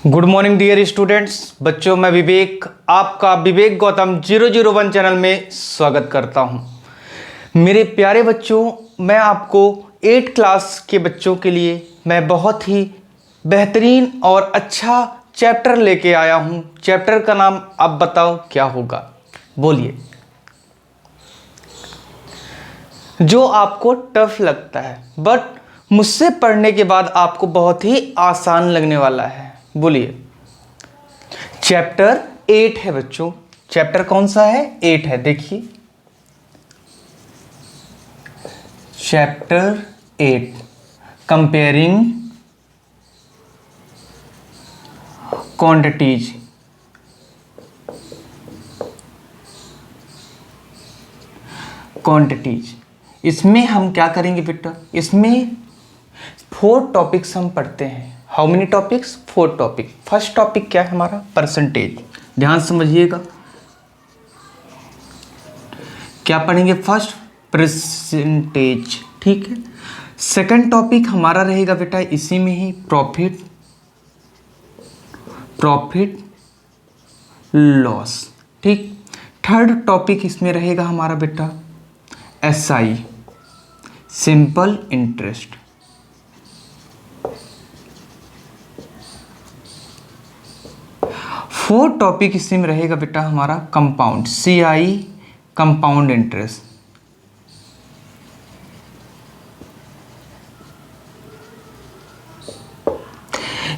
Good morning dear students. बच्चों, मैं विवेक, आपका विवेक गौतम 001 चैनल में स्वागत करता हूं। मेरे प्यारे बच्चों, मैं आपको 8 क्लास के बच्चों के लिए मैं बहुत ही बेहतरीन और अच्छा चैप्टर लेके आया हूं। चैप्टर का नाम आप बताओ क्या होगा, बोलिए। जो आपको टफ लगता है बट मुझसे पढ़ने के बाद आपको बहुत ही आसान लगने वाला है, बोलिए। चैप्टर 8 है बच्चों। चैप्टर कौन सा है? 8 है। देखिए, चैप्टर 8 कंपेयरिंग क्वांटिटीज। इसमें हम क्या करेंगे बेटा? इसमें 4 टॉपिक्स हम पढ़ते हैं। How many topics? 4 topic. First topic क्या है हमारा? परसेंटेज। ध्यान समझिएगा, क्या पढ़ेंगे? फर्स्ट परसेंटेज, ठीक है। सेकंड टॉपिक हमारा रहेगा बेटा इसी में ही, प्रॉफिट लॉस, ठीक। थर्ड टॉपिक इसमें रहेगा हमारा बेटा SI, simple interest. Fourth topic इसमें रहेगा बेटा हमारा कंपाउंड, CI, कंपाउंड इंटरेस्ट।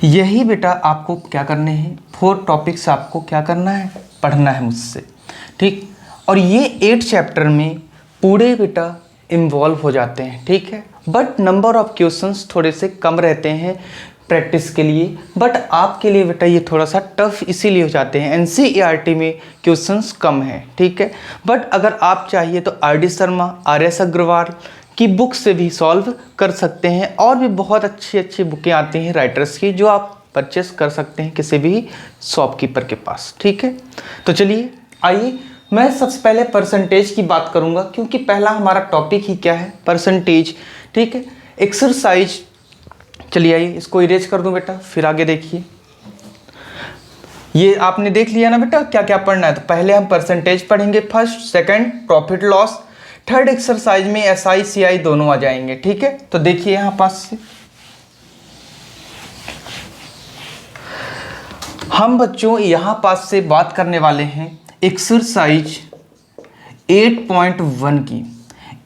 यही बेटा आपको क्या करने हैं? 4 टॉपिक्स आपको क्या करना है? पढ़ना है मुझसे, ठीक। और ये 8 चैप्टर में पूरे बेटा इन्वॉल्व हो जाते हैं, ठीक है। बट नंबर ऑफ क्वेश्चंस थोड़े से कम रहते हैं प्रैक्टिस के लिए। बट आपके लिए बेटा ये थोड़ा सा टफ इसीलिए हो जाते हैं, NCERT में क्वेश्चंस कम हैं, ठीक है। बट अगर आप चाहिए तो RD शर्मा, RS अग्रवाल की बुक से भी सॉल्व कर सकते हैं। और भी बहुत अच्छी अच्छी बुकें आती हैं राइटर्स की, जो आप परचेस कर सकते हैं किसी भी शॉपकीपर के पास, ठीक है। तो चलिए आइए, मैं सबसे पहले परसेंटेज की बात करूंगा, क्योंकि पहला हमारा टॉपिक ही क्या है? परसेंटेज, ठीक है। एक्सरसाइज, चलिए आइए इसको इरेज कर दूं बेटा, फिर आगे देखिए। ये आपने देख लिया ना बेटा क्या क्या पढ़ना है। तो पहले हम परसेंटेज पढ़ेंगे, first, second profit loss, third exercise में SI CI दोनों आ जाएंगे, ठीक है। तो देखिए यहां पास से हम बच्चों यहां पास से बात करने वाले हैं एक्सरसाइज 8.1 की।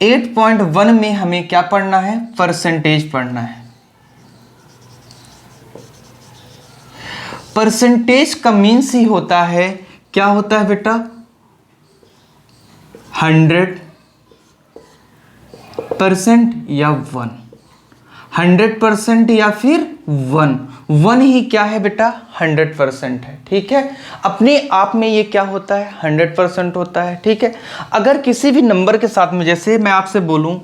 8.1 में हमें क्या पढ़ना है? परसेंटेज पढ़ना है। परसेंटेज का मीन्स ही होता है, क्या होता है बेटा? 100% या 100% या फिर 1 ही क्या है बेटा? 100% है, ठीक है। अपने आप में ये क्या होता है? 100% होता है, ठीक है। अगर किसी भी नंबर के साथ में, जैसे मैं आपसे बोलूं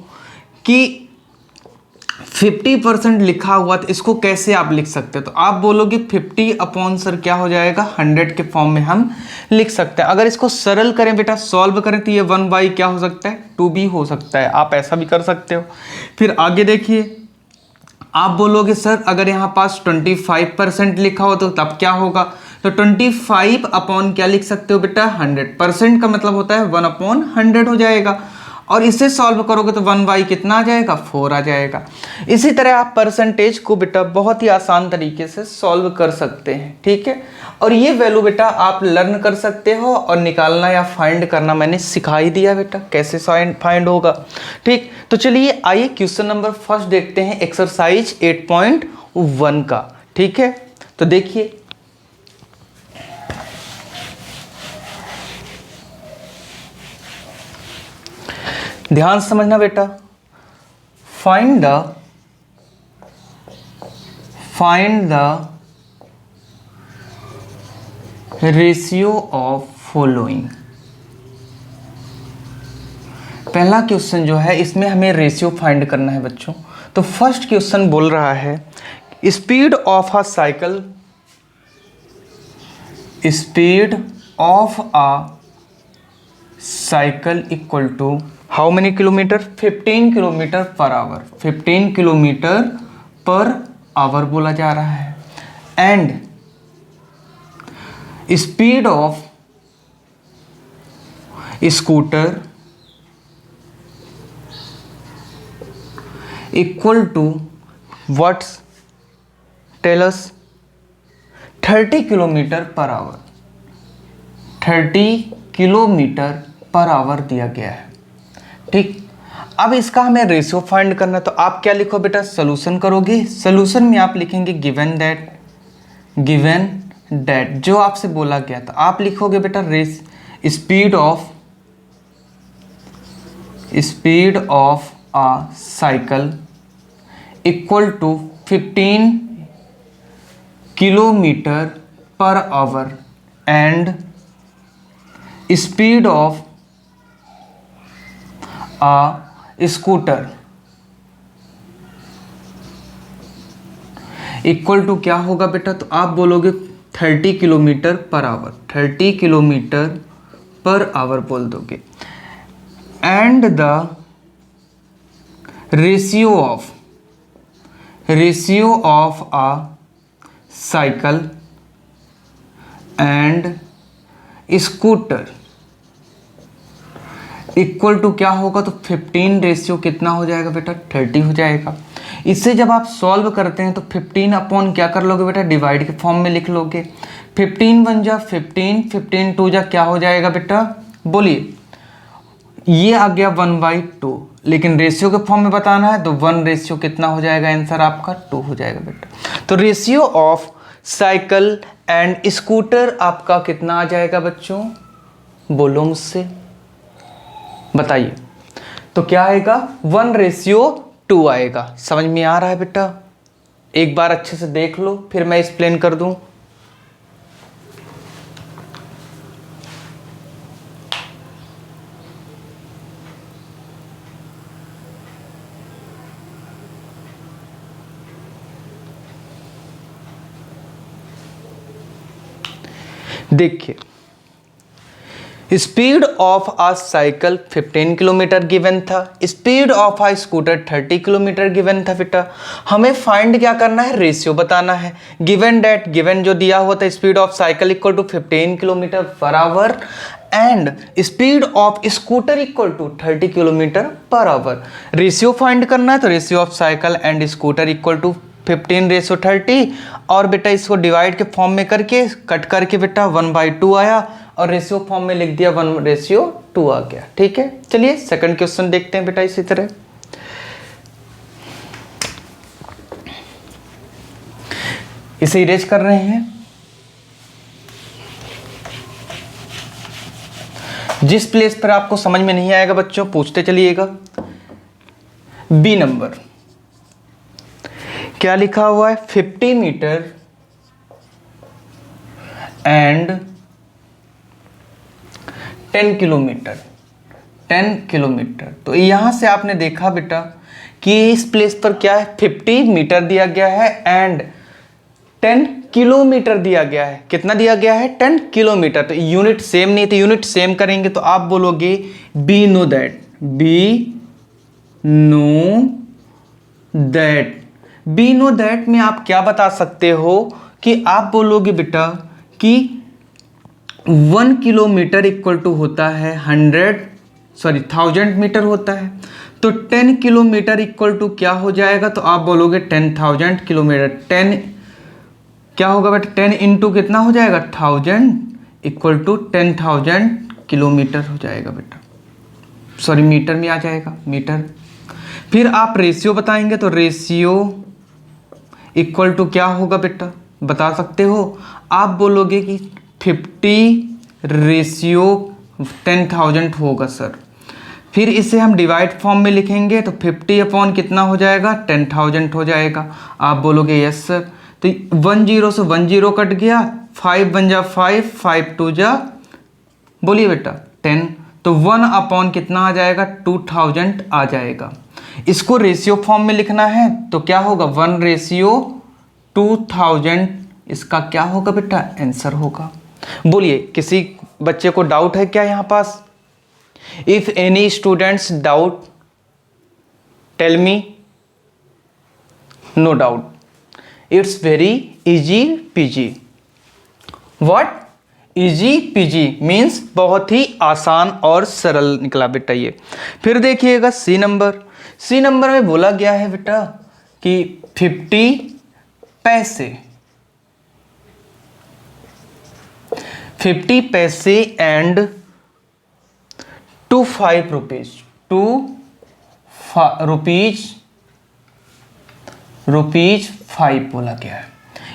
कि 50% लिखा हुआ, तो इसको कैसे आप लिख सकते हैं? तो आप बोलोगे 50 अपॉन सर क्या हो जाएगा? 100 के फॉर्म में हम लिख सकते हैं। अगर इसको सरल करें बेटा, सॉल्व करें, तो ये 1 क्या हो सकता है? 2 भी हो सकता है। आप ऐसा भी कर सकते हो। फिर आगे देखिए, आप बोलोगे सर अगर यहाँ पास 25% लिखा हो तो तब क्या होगा? तो 25 अपॉन क्या लिख सकते हो बेटा? 100%। का मतलब होता है 1/100 हो जाएगा। और इसे सॉल्व करोगे तो 1 कितना आ जाएगा? 4 आ जाएगा। इसी तरह आप परसेंटेज को बेटा बहुत ही आसान तरीके से सॉल्व कर सकते हैं, ठीक है। और ये वैल्यू बेटा आप लर्न कर सकते हो, और निकालना या फाइंड करना मैंने सिखा ही दिया बेटा, कैसे फाइंड होगा, ठीक। तो चलिए आइए क्वेश्चन नंबर फर्स्ट देखते हैं, एक्सरसाइज 8.1 का, ठीक है। तो देखिए, ध्यान समझना बेटा। Find the ratio of following. पहला क्वेश्चन जो है, इसमें हमें रेशियो फाइंड करना है बच्चों। तो फर्स्ट क्वेश्चन बोल रहा है speed of a cycle, equal to how many kilometre? 15 kilometre per hour. 15 kilometre per hour बोला जा रहा है। And speed of scooter equal to what's, tell us, 30 kilometre per hour. 30 kilometre per hour दिया गया है, ठीक। अब इसका हमें रेशियो फाइंड करना है, तो आप क्या लिखो बेटा, सोल्यूशन करोगे। सोल्यूशन में आप लिखेंगे गिवन दैट जो आपसे बोला गया था आप लिखोगे बेटा speed of a cycle equal to 15 kilometre per hour and speed of a scooter equal to क्या होगा बेटा, तो आप बोलोगे 30 kilometre per hour, 30 kilometre per hour बोल दोगे। And the ratio of a cycle and scooter equal to क्या होगा, तो 15 रेशियो कितना हो जाएगा बेटा, 30 हो जाएगा। इससे जब आप सॉल्व करते हैं तो 15 अपॉन क्या कर लोगे बेटा, डिवाइड के फॉर्म में लिख लोगे। 15 1 जा 15, 15 2 जा क्या हो जाएगा बेटा, बोलिए। ये आ गया 1/2, लेकिन रेशियो के फॉर्म में बताना है तो 1 रेशियो कितना हो जाएगा, आंसर आपका 2 हो जाएगा बेटा। तो ratio of cycle and scooter आपका कितना आ जाएगा बच्चों, बोलो मुझसे, बताइए। तो क्या आएगा, 1:2 आएगा। समझ में आ रहा है बेटा, एक बार अच्छे से देख लो फिर मैं एक्सप्लेन कर दूं। देखिए, speed of a cycle 15 kilometre given था, speed of a scooter 30 kilometre given था बेटा। हमें फाइंड क्या करना है, रेशियो बताना है। गिवन डेट, गिवन जो दिया हुआ था, speed of cycle equal to 15 kilometre per hour and speed of scooter equal to 30 kilometre per hour. Ratio find करना है, तो ratio of cycle and scooter equal to 15:30, और बेटा इसको डिवाइड के फॉर्म में करके कट करके बेटा 1/2 आया, और रेशियो फॉर्म में लिख दिया 1:2 आ गया, ठीक है। चलिए सेकंड क्वेश्चन देखते हैं बेटा। इसी तरह इसे इरेज कर रहे हैं। जिस प्लेस पर आपको समझ में नहीं आएगा बच्चों पूछते चलिएगा। बी नंबर क्या लिखा हुआ है, 50 मीटर एंड 10 किलोमीटर, 10 किलोमीटर। तो यहां से आपने देखा बेटा कि इस प्लेस पर क्या है, 50 मीटर दिया गया है एंड 10 किलोमीटर दिया गया है। कितना दिया गया है, 10 किलोमीटर। तो यूनिट सेम नहीं, तो यूनिट सेम करेंगे तो आप बोलोगे B know that, B know that में आप क्या बता सकते हो कि आप बोलोगे बेटा कि 1 किलोमीटर इक्वल टू होता है 1000 मीटर होता है। तो 10 किलोमीटर इक्वल टू क्या हो जाएगा, तो आप बोलोगे 10,000 किलोमीटर। 10 क्या होगा बेटा, 10 इंटू कितना हो जाएगा, 1000 इक्वल टू 10,000 किलोमीटर हो जाएगा बेटा, सॉरी मीटर में आ जाएगा, मीटर। फिर आप रेशियो बताएंगे तो रेशियो इक्वल टू क्या होगा बेटा, बता सकते हो। आप बोलोगे कि 50:10,000 होगा सर। फिर इसे हम डिवाइड फॉर्म में लिखेंगे तो 50 अपॉन कितना हो जाएगा, 10,000 हो जाएगा। आप बोलोगे यस सर। तो 10 से 10 कट गया, 5 1 जा 5, 5 2 जा, बोलिए बेटा 10। तो 1 अपॉन कितना आ जाएगा, 2000 आ जाएगा। इसको रेशियो फॉर्म में लिखना है तो क्या होगा, 1:2000। इसका क्या होगा बेटा, आंसर होगा। बोलिए किसी बच्चे को डाउट है क्या यहाँ पास? If any students doubt tell me. No doubt, it's very easy peasy. What? Easy peasy means बहुत ही आसान और सरल निकला बेटा ये। फिर देखिएगा सी नंबर में बोला गया है बेटा कि 50 पैसे 50 पैसे एंड 5 रुपीज 5 बोला गया है।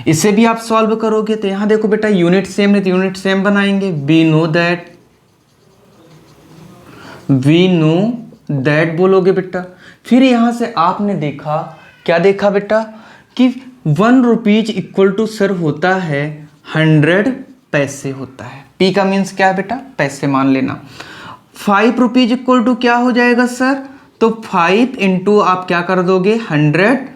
इसे भी आप सॉल्व करोगे तो यहां देखो बेटा यूनिट सेम नहीं तो यूनिट सेम बनाएंगे। वी नो दैट बोलोगे बेटा। फिर यहां से आपने देखा क्या देखा बेटा कि 1 रुपीज इक्वल टू सर होता है 100 पैसे होता है। पी का मीन्स क्या है बेटा पैसे मान लेना। 5 रुपीज इक्वल टू क्या हो जाएगा सर, तो 5 इंटू आप क्या कर दोगे 100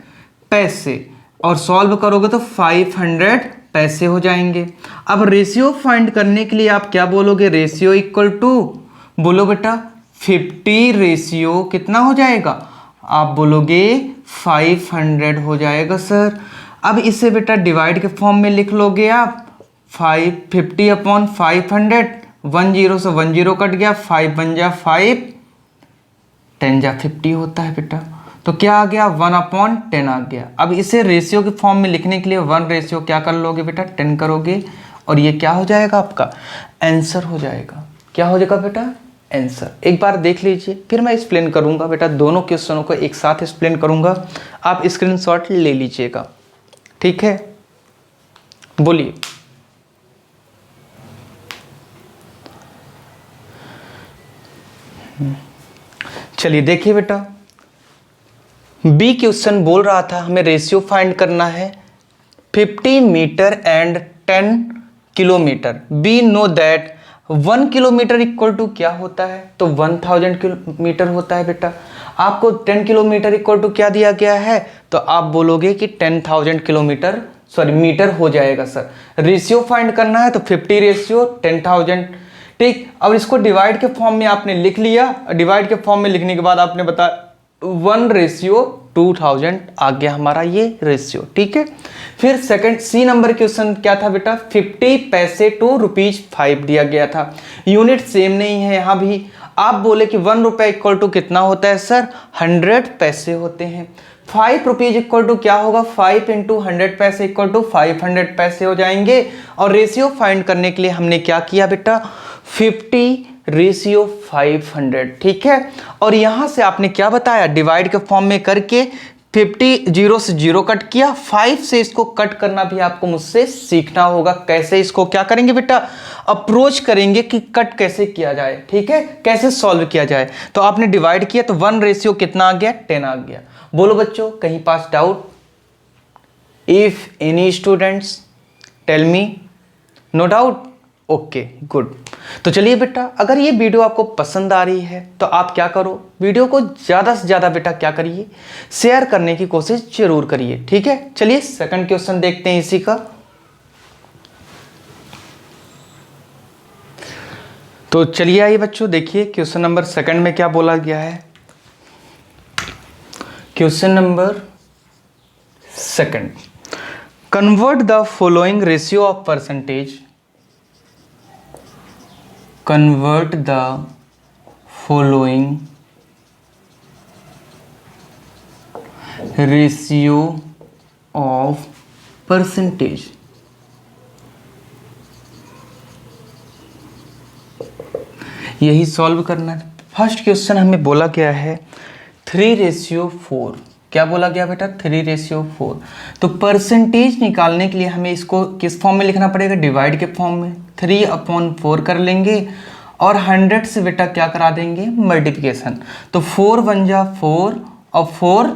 पैसे और सॉल्व करोगे तो 500 पैसे हो जाएंगे। अब रेशियो फाइंड करने के लिए आप क्या बोलोगे, रेशियो इक्वल टू बोलो बेटा 50 रेशियो कितना हो जाएगा, आप बोलोगे 500 हो जाएगा सर। अब इसे बेटा डिवाइड के फॉर्म में लिख लोगे आप 50 अपॉन 500, 1 0 से 1 0 कट गया, 5 बन जा 5, 10 जा 50 होता है बेटा। तो क्या आ गया 1 अपॉन 10 आ गया। अब इसे रेशियो के फॉर्म में लिखने के लिए 1 रेशियो क्या कर लोगे बेटा 10 करोगे और ये क्या हो जाएगा आपका आंसर हो जाएगा। क्या हो जाएगा बेटा आंसर। एक बार देख लीजिए फिर मैं एक्सप्लेन करूंगा बेटा, दोनों क्वेश्चनों को एक साथ एक्सप्लेन करूंगा, आप स्क्रीनशॉट ले लीजिएगा, ठीक है। बोलिए चलिए देखिए बेटा बी क्वेश्चन बोल रहा था हमें रेशियो फाइंड करना है 50 metre and 10 kilometre. Be know that 1 kilometre equal to क्या होता है, तो 1000 किलोमीटर होता है बेटा। आपको 10 किलोमीटर इक्वल टू क्या दिया गया है, तो आप बोलोगे कि 10,000 किलोमीटर मीटर हो जाएगा सर। रेशियो फाइंड करना है तो 50 रेशियो 10,000, ठीक। अब इसको डिवाइड के फॉर्म में आपने लिख लिया, डिवाइड के फॉर्म में लिखने के बाद आपने बताया 1 रेशियो 2000 आ गया हमारा ये रेशियो, ठीक है। फिर सेकंड सी नंबर क्वेश्चन क्या था बेटा 50 पैसे टू ₹5 दिया गया था। यूनिट सेम नहीं है यहाँ भी। आप बोले कि 1 रुपया इक्वल टू कितना होता है सर 100 पैसे होते हैं। 5 रुपीज इक्वल टू क्या होगा 5 इंटू 100 पैसे इक्वल टू 500 पैसे हो जाएंगे। और रेशियो फाइंड करने के लिए हमने क्या किया बेटा 50 रेशियो 500, ठीक है। और यहां से आपने क्या बताया डिवाइड के फॉर्म में करके 50 0 से 0 कट किया, 5 से इसको कट करना भी आपको मुझसे सीखना होगा। कैसे इसको क्या करेंगे बेटा अप्रोच करेंगे कि कट कैसे किया जाए, ठीक है, कैसे सॉल्व किया जाए। तो आपने डिवाइड किया तो 1 रेशियो कितना आ गया 10 आ गया। बोलो बच्चों कहीं पास doubt, if any students tell me, no doubt, okay good. तो चलिए बेटा अगर ये वीडियो आपको पसंद आ रही है तो आप क्या करो वीडियो को ज़्यादा से ज़्यादा बेटा क्या करिए शेयर करने की कोशिश जरूर करिए, ठीक है। चलिए सेकंड क्वेश्चन देखते हैं इसी का। तो चलिए आइए बच्चों देखिए क्वेश्चन नंबर सेकंड में क्या बोला गया है। Question number second, convert the following ratio of percentage, convert the following ratio of percentage। यही सॉल्व करना है। फर्स्ट क्वेश्चन हमें बोला गया है 3:4। क्या बोला गया बेटा 3:4। तो परसेंटेज निकालने के लिए हमें इसको किस फॉर्म में लिखना पड़ेगा डिवाइड के फॉर्म में। 3/4 कर लेंगे और 100 से बेटा क्या करा देंगे मल्टीप्लिकेशन। तो 4 1 जा 4 और 4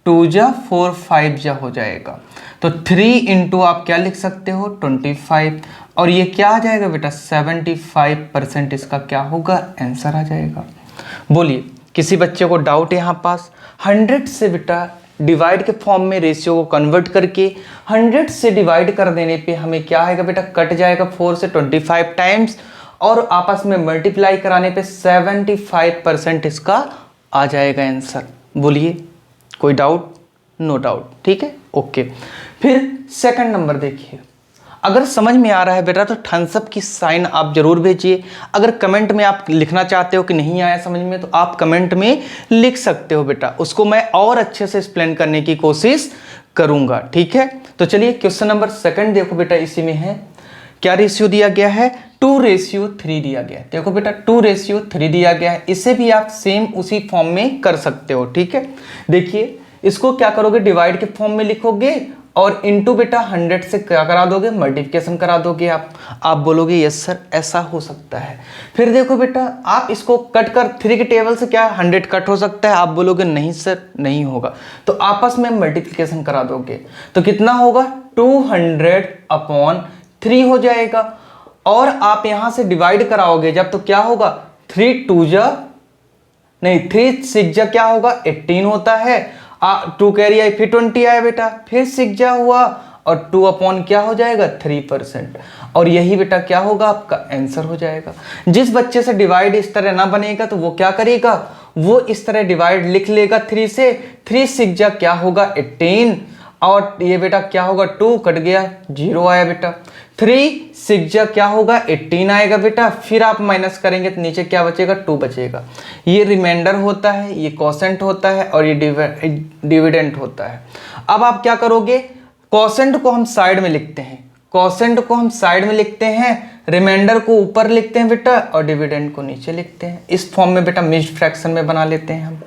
2 जा 4 5 जा हो जाएगा। तो 3 इंटू आप क्या लिख सकते हो 25 और ये क्या आ जाएगा बेटा 75% इसका क्या होगा आंसर आ जाएगा। बोलिए किसी बच्चे को डाउट है यहाँ पास। 100 से बेटा डिवाइड के फॉर्म में रेशियो को कन्वर्ट करके 100 से डिवाइड कर देने पे हमें क्या आएगा बेटा कट जाएगा 4 से 25 टाइम्स और आपस में मल्टीप्लाई कराने पे 75% इसका आ जाएगा आंसर। बोलिए कोई डाउट, नो डाउट, ठीक है ओके। फिर सेकंड नंबर देखिए अगर समझ में आ रहा है बेटा तो थम्स अप की साइन आप जरूर भेजिए। अगर कमेंट में आप लिखना चाहते हो कि नहीं आया समझ में तो आप कमेंट में लिख सकते हो बेटा, उसको मैं और अच्छे से एक्सप्लेन करने की कोशिश करूंगा, ठीक है। तो चलिए क्वेश्चन नंबर 2 देखो बेटा, इसी में है क्या रेशियो दिया गया है, 2:3 दिया गया है। देखो बेटा 2:3 दिया गया है, इसे भी आप सेम उसी फॉर्म में कर सकते हो, ठीक है। देखिए इसको क्या करोगे, डिवाइड के फॉर्म में लिखोगे और इनटू बेटा 100 से क्या करा दोगे, मल्टीप्लिकेशन करा दोगे आप बोलोगे यस सर ऐसा हो सकता है। फिर देखो बेटा आप इसको कट कर 3 के टेबल से क्या 100 कट हो सकता है, आप बोलोगे नहीं सर नहीं होगा, तो आपस में मल्टीप्लिकेशन करा दोगे तो कितना होगा 200/3 हो जाएगा। और आप यहां से डिवाइड कराओगे जब तो क्या होगा 3 6 क्या होगा 18 होता है, 2 कैरी आई फिर 20 आया बेटा, फिर 6 हुआ और 2 अपॉन क्या हो जाएगा 3%। और यही बेटा क्या होगा आपका आंसर हो जाएगा। जिस बच्चे से डिवाइड इस तरह ना बनेगा तो वो क्या करेगा, वो इस तरह डिवाइड लिख लेगा 3 से, 3 6 क्या होगा 18 और ये बेटा क्या होगा 2 कट गया 0 आया बेटा, 3 6 क्या होगा 18 आएगा बेटा, फिर आप माइनस करेंगे तो नीचे क्या बचेगा 2 बचेगा। ये रिमाइंडर होता है, ये कोसेंट होता है और ये डिविडेंड होता है। अब आप क्या करोगे, कोसेंट को हम साइड में लिखते हैं, रिमाइंडर को ऊपर लिखते हैं बेटा और डिविडेंड को नीचे लिखते हैं। इस फॉर्म में बेटा मिक्स्ड फ्रैक्शन में बना लेते हैं हम।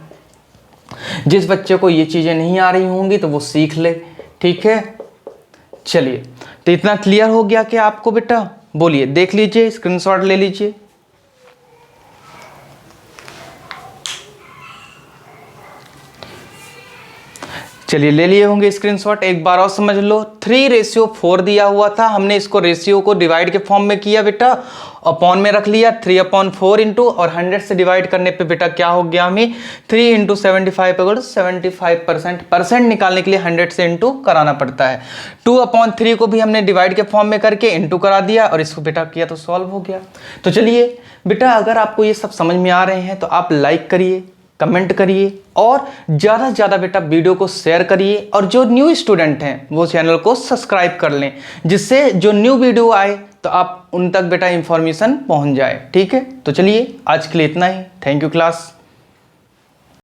जिस बच्चे को ये चीजें नहीं आ रही होंगी तो वो सीख ले, ठीक है। चलिए तो इतना क्लियर हो गया कि आपको बेटा, बोलिए देख लीजिए, स्क्रीनशॉट ले लीजिए। चलिए ले लिए होंगे स्क्रीनशॉट, एक बार और समझ लो। 3:4 दिया हुआ था, हमने इसको रेशियो को डिवाइड के फॉर्म में किया बेटा, अपॉन में रख लिया 3/4 इंटू, और 100 से डिवाइड करने पे बेटा क्या हो गया हमें 3 × 75 75%। परसेंट निकालने के लिए 100 से इंटू कराना पड़ता है। 2/3 को भी हमने डिवाइड के फॉर्म में करके इंटू करा दिया और इसको बेटा किया तो सॉल्व हो गया। तो चलिए बेटा अगर आपको ये सब समझ में आ रहे हैं तो आप लाइक करिए, कमेंट करिए और ज़्यादा से ज़्यादा बेटा वीडियो को शेयर करिए, और जो न्यू स्टूडेंट हैं वो चैनल को सब्सक्राइब कर लें, जिससे जो न्यू वीडियो आए तो आप उन तक बेटा इंफॉर्मेशन पहुंच जाए, ठीक है। तो चलिए आज के लिए इतना ही, थैंक यू क्लास।